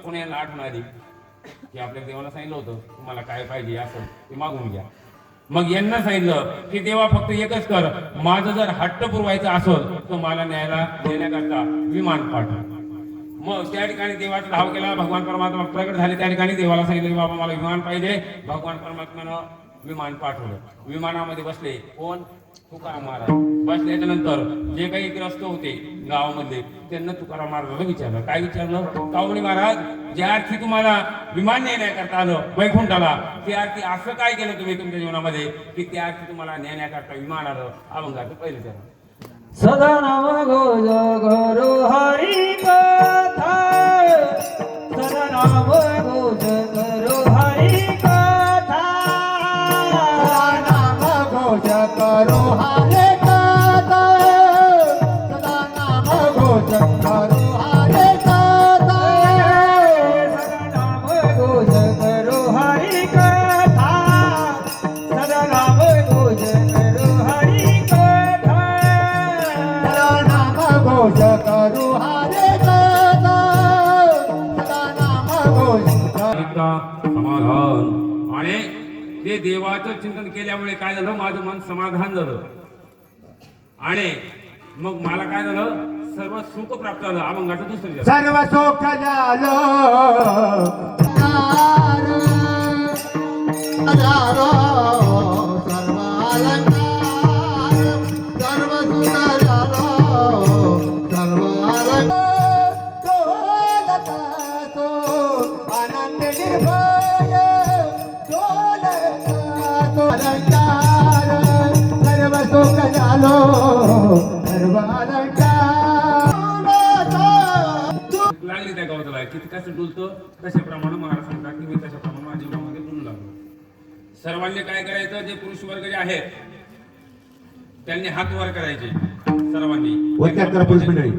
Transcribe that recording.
पुन्हा यांना आठवण आली की आपल्या देवाला सांगितलं होतं तुम्हाला काय पाहिजे असं ते मागून घ्या. मग यांना सांगितलं की देवा फक्त एकच कर, माझं जर हट्ट पुरवायचं असेल तर मला न्यायला देण्याकरता विमान पाठव. मग त्या ठिकाणी देवाचा धाव केला. भगवान परमात्मा प्रगट झाले. त्या ठिकाणी देवाला सांगितलं की बाबा मला विमान पाहिजे. भगवान परमात्म्यानं विमान पाठवलं. विमानामध्ये बसले कोण? तुकाराम महाराज. बसल्याच्या नंतर जे काही ग्रस्त होते गावामध्ये त्यांना तुकाराम महाराजांना विचारलं. काय विचारलं? कावणी महाराज, ज्या अर्थी तुम्हाला विमान नेण्याकरता आलं वैकुंठाला, त्या अर्थी असं काय केलं तुम्ही तुमच्या जीवनामध्ये की त्या अर्थी तुम्हाला नेण्याकरता विमान आलं? अभंगाचं पहिलं चरण. सदा नाम घोष करो हरि कथा, सदा नाम घोष करो हरि कथा, सदा नाम घोष करो हरे कथा, सदा नाम घोष करो हरे कथा, सदा नाम घोष करो हरि कथा, सदा नाम घोष करो हरि कथा, सदा नाम घोष करो हरे कथा, सदा नाम घोष इतका समाधान. आणि ते देवाचं चिंतन केल्यामुळे काय झालं? माझं मन समाधान झालं आणि मग मला काय झालं? सर्व सुख प्राप्त झालं. अभंगाचं दुसरं चरण. सर्व सुख झालो हजारो सर्व अलंकार, सर्व सुख झालो सर्व अलंकार, डोलता तो आनंद निर्भय, डोलता तो अलंकार, सर्व सुख झालो सर्व अलंकार. लागली त्या गावाला किती कसं डुलतो तशाप्रमाणे मला सांगतात की मी तशाप्रमाणे माझ्या जीवनामध्ये डुलू लागलो. सर्वांनी काय करायचं? जे पुरुष वर्ग जे आहेत त्यांनी हात वर करायचे सर्वांनी. पुरुष मंडळी